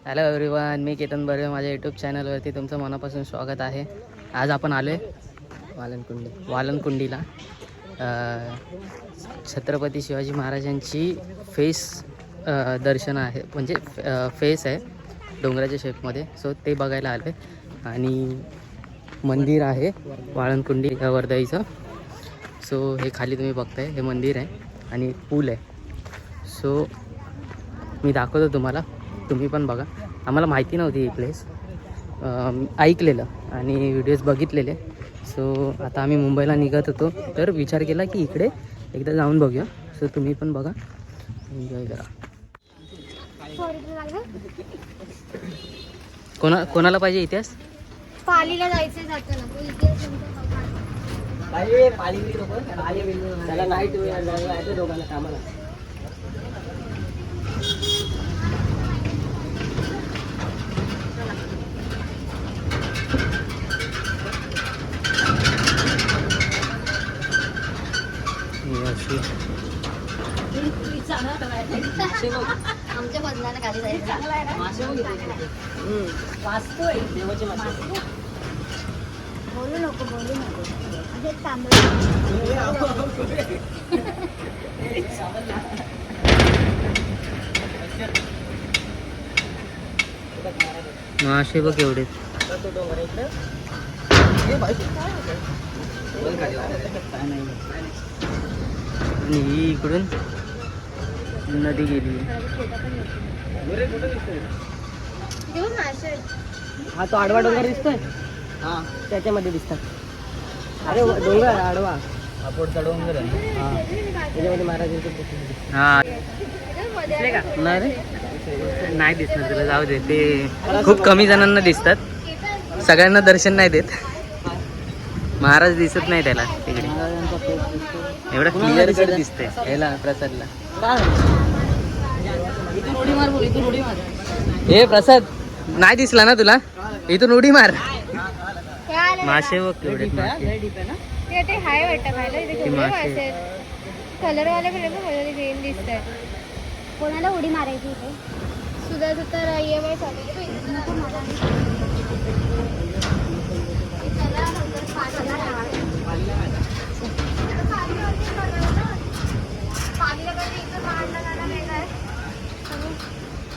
Hello everyone, मी केतन बर्वे. माझ्या YouTube चॅनलवरती तुमचं मनापासून स्वागत आहे. आज आपण आलो आहे वालनकुंडीला. छत्रपती शिवाजी महाराजांची फेस दर्शन आहे, म्हणजे फेस आहे डोंगराच्या शेपमध्ये. सो ते बघायला आलो आहे. आणि मंदिर आहे वाळनकुंडी वर्धाईचं. सो हे खाली तुम्ही बघताय, हे मंदिर आहे आणि पूल आहे. सो मी दाखवतो तुम्हाला, तुम्ही पण बघा. आम्हाला माहिती नव्हती ही प्लेस, ऐकलेलं आणि व्हिडिओज बघितलेले. सो आता आम्ही मुंबईला निघत होतो, तर विचार केला की इकडे एकदा जाऊन बघूया. सो तुम्ही पण बघा, एन्जॉय करा. कोणाला पाहिजे इतिहास? पालीला जायचं जातं ना इतिहास. दोघांना कामाला आमच्या बदलाला खाली जायचं. बोलू नको असेच मासे बघ एवढे. आणि ही इकडून नदी गेली. हा तो आडवा डोंगर दिसतोय, हा त्याच्यामध्ये दिसतात. अरे डोंगर आडवा पुढचा डोंगर आहे, हा त्याच्यामध्ये महाराजांचं. हा नाही रे, नाही दिसणार तुला, जाऊ दे. ते खूप कमी जणांना दिसतात, सगळ्यांना दर्शन नाही देत. महाराज दिसत नाही त्याला तिकडे, एवढं क्लिअर कट दिसतंय याला प्रसादला. हे प्रसाद नाही दिसला ना तुला? इथून उडी मार. मासे बघ केवढे मासे. ते हाय वाटतं खायला. इथे मासे कलर वाले ग्रीन दिसत आहे. कोणाला उडी मारायची इथे? सुद्धा तर EMI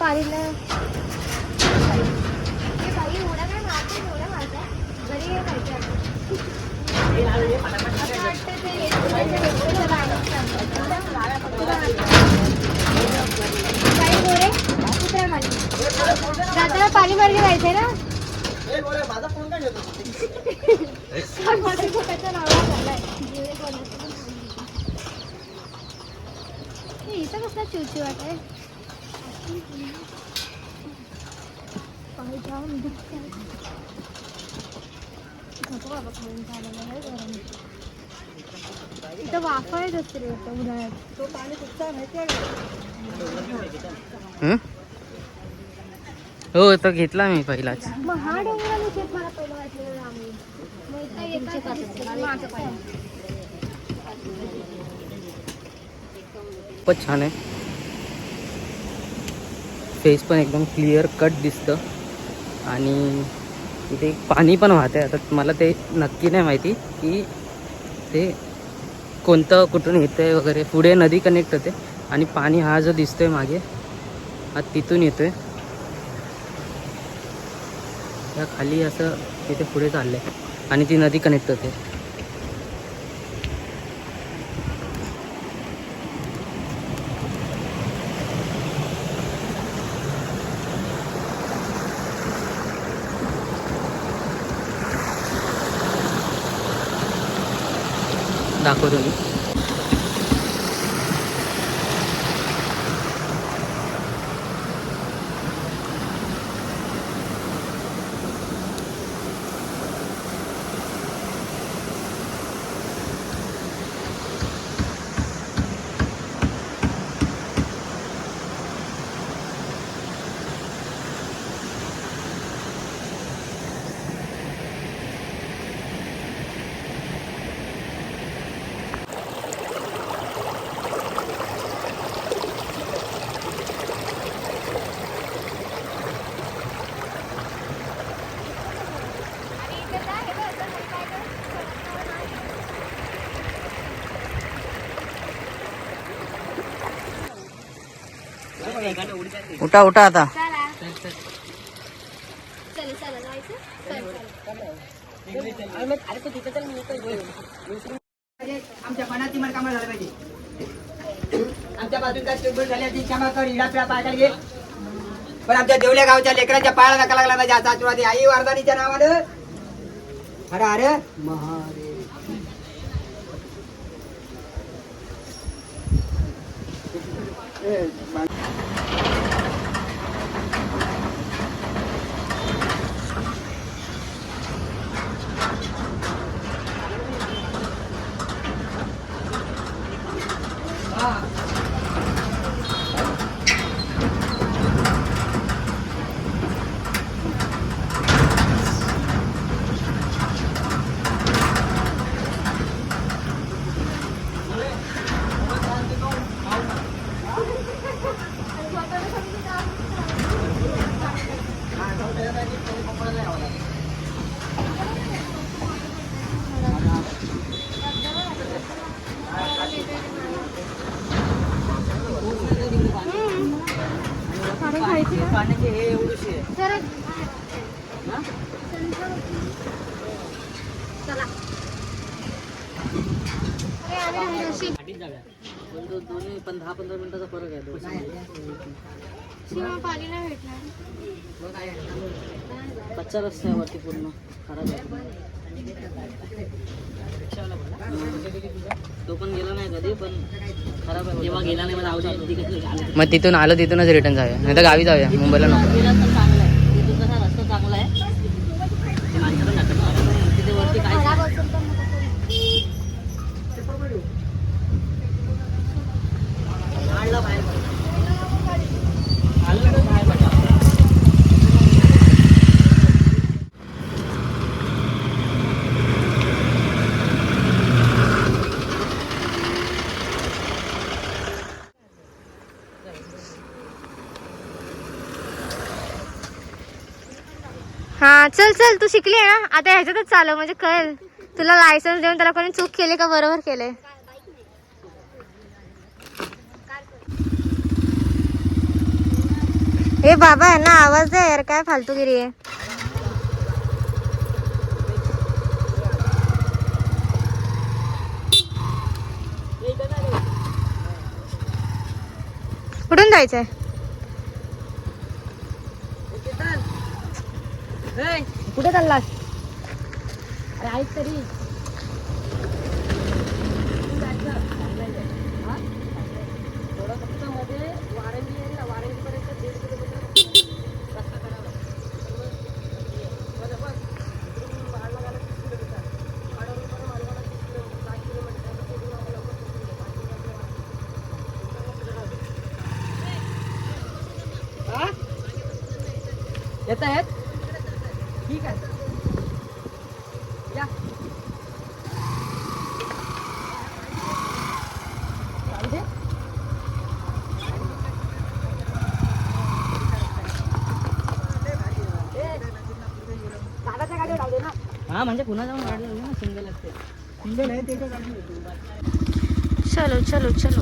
पालीला बाई उड्या काय मारते, उड्या मारते घरी जाताना पाणी मार्गे जायचंय ना. इथं कसला चिवचिव वाटय. इथं वाफा येत असते रे उन्हाळ्यात. तो पाणी कुठचा माहिती आहे? हो तो घेतला मी पहिलाच. मग हा डोंगरा विषयच मला पहिलं वाटलेलं आम्ही. खूपच छान आहे. फेस पण एकदम क्लिअर कट दिसतं आणि इथे पाणी पण वाहतंय. आता मला ते नक्की नाही माहिती की ते कोणतं कुठून येतंय वगैरे. पुढे नदी कनेक्ट होते आणि पाणी हा जो दिसतोय मागे, हा तिथून येतोय. त्या खाली असं तिथे पुढे चाललंय आणि ती नदी कनेक्ट होते. दाखवतो मी. उठा उठा आता. चला चल चला जायचं आमच्या मनाची मन कामं झालं पाहिजे. आमच्या बाजून काय स्टेबल झाली ती क्षमा कर. इडापिडा पायाला घे. पण आमच्या देवल्या गावच्या लेकरांच्या पायाला धक्का लागला नाही. जास्त आशीर्वाद आई वारदानीच्या नावानं. हर हर महादेव. पाण्याचे हे एवढीशी आहे. चला दोन्ही पण 10-15 मिनिटाचा फरक आहे. पाणी नाही भेटणार. कच्चा रस्ता आहे वरती पूर्ण खराब आहे. तो पण गेला नाही कधी पण खराब आहे. जेव्हा गेला नाही मग तिथून आलो तिथूनच रिटर्न जाऊया नाही तर गावी जाऊया मुंबईला नको. चांगला आहे तिथून कसा रस्ता चांगला आहे. तिथे वरती काय हा चल चल तू शिकली आहे ना आता ह्याच्यातच चालव म्हणजे कळेल तुला लायसन्स देऊन त्याला कोणी चूक केली का बरोबर केले. ए बाबा आहे ना आवाज दे यार काय फालतूगिरी आहे. कुठून जायचंय. कुठे चाललास. अरे ऐक तरी येत आहेत. ठीक आहे या. हा म्हणजे पुन्हा जाऊन काढलं ना सिंगल असते. सिंगल आहे त्याच्या गाडी. चलो चलो चलो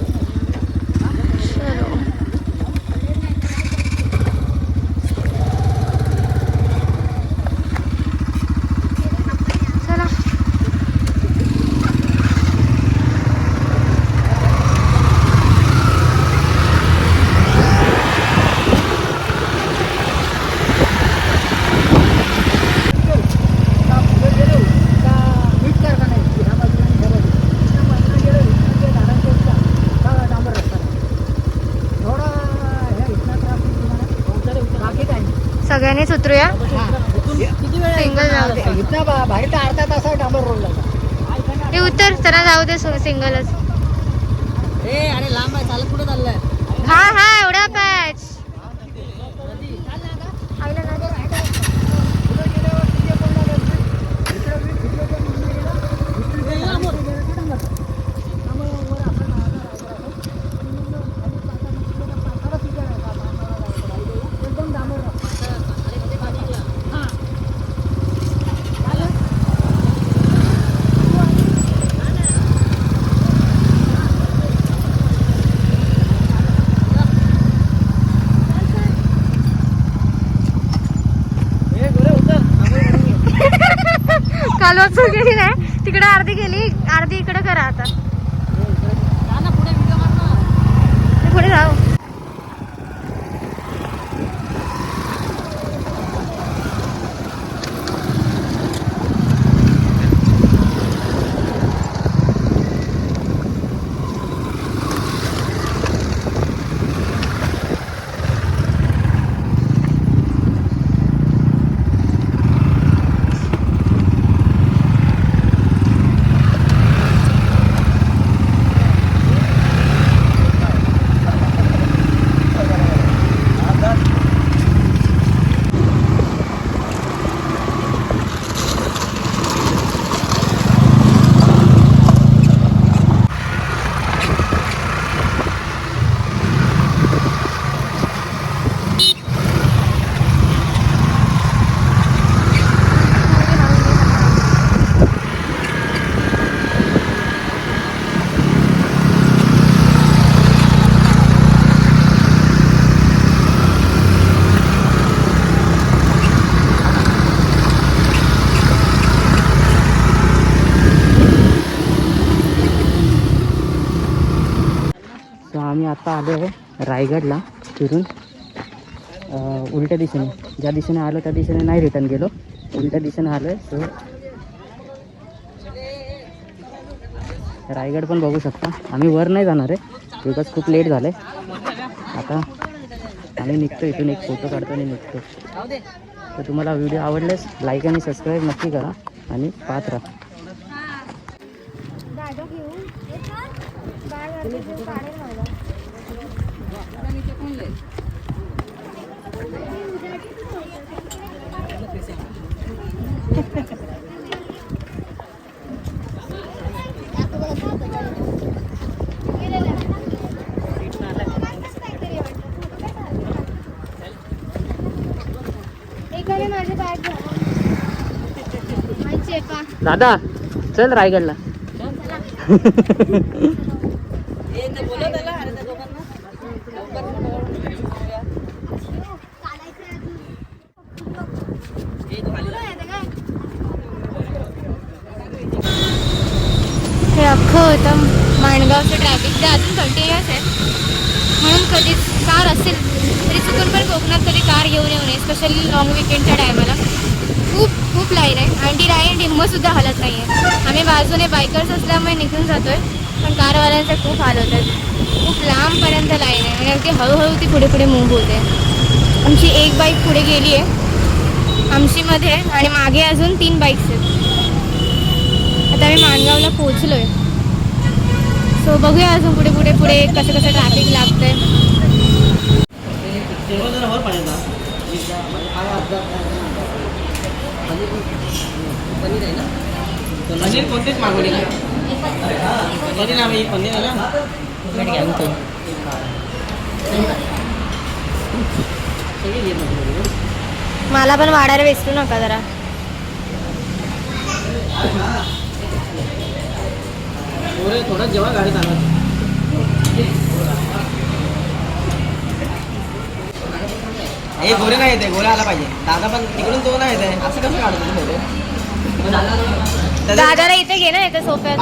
चलो. सगळ्यांनीच उतरूया. सिंगल जाऊ दे. बाहेर तर अर्धा तास डांबर रोड लागला. हे उतर चला जाऊ दे सिंगलच. अरे लांब आहे चालत कुठे चाललाय. हा हा एवढा पॅच चालवत गेली नाही तिकडे अर्धी गेली अर्धी इकडे करा आता पुढे जाऊ आम्ही आता आलो आहे रायगडला फिरून उलट्या दिशेने ज्या दिशेने आलो त्या दिशेने नाही रिटर्न गेलो उलट्या दिशेने आलो आहे सो रायगड पण बघू शकता आम्ही वर नाही जाणार आहे बिकॉज खूप लेट झालं आहे आता आम्ही निघतो इथून एक फोटो काढतो आणि निघतो तर तुम्हाला व्हिडिओ आवडल्यास लाईक आणि सबस्क्राईब नक्की करा आणि पाहत राहा माझे बॅग दादा चल रायगडला हे अख्खं होतं माणगावचं ट्रॅफिक ते अजून कंटिन्युअस आहे म्हणून कधी कार असेल तरी चुकून पण कोकणात कधी कार घेऊन येऊ नये स्पेशली लॉंग विकेंडच्या टायमाला खूप लाईन आहे आणि ती लाईन डिम्मसुद्धा हलत नाही आहे आम्ही बाजूने बायकर्स असल्यामुळे निघून जातो आहे पण कारवाल्यांचे खूप हाल होत आहेत खूप लांबपर्यंत लाईन आहे म्हणजे अगदी हळूहळू ती पुढे पुढे मूव्ह होते आमची एक बाईक पुढे गेली आहे आमचीमध्ये आणि मागे अजून 3 बाईक्स आहेत आता आम्ही माणगावला पोहोचलो आहे सो बघूया अजून पुढे पुढे पुढे कसं ट्रॅफिक लागतंय पनीर कोणतेच मागवले पनीर आम्ही पनीर आहे ना मला पण वाढायला वेचू नका जरा थोडं जेव्हा गाडीत आला हे गोरे नाही येते गोरे आला पाहिजे दादा पण तिकडून तो नाही येते असं कसं काढतो दादाला इथे घे ना इथे सोफ्यात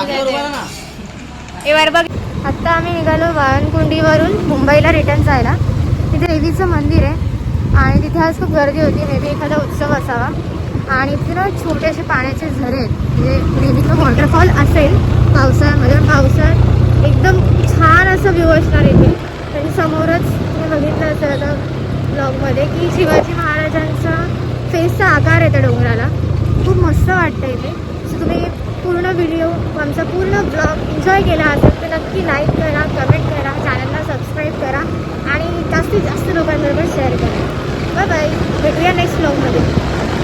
एवर बघ आत्ता आम्ही निघालो बावनकुंडीवरून मुंबईला रिटर्न जायला तिथे देवीचं मंदिर आहे आणि तिथे आज खूप गर्दी होती मे बी एखादा उत्सव असावा आणि इथे ना छोटे असे पाण्याचे झरे आहेत म्हणजे देवीचं वॉटरफॉल असेल पावसाळ्यामध्ये पावसाळ्यात एकदम छान असं व्ह्यू असणार इथे त्याच्या समोरच तुम्ही बघितलं असेल आता ब्लॉगमध्ये की शिवाजी महाराजांचा फेसचा आकार आहे त्या डोंगराला खूप मस्त वाटतं इथे सो तुम्ही पूर्ण व्हिडिओ आमचा पूर्ण ब्लॉग एन्जॉय केला असेल तर नक्की लाईक करा कमेंट करा चॅनलला सबस्क्राईब करा आणि जास्तीत जास्त लोकांबरोबर शेअर करा बाय बाय भेटूया नेक्स्ट ब्लॉगमध्ये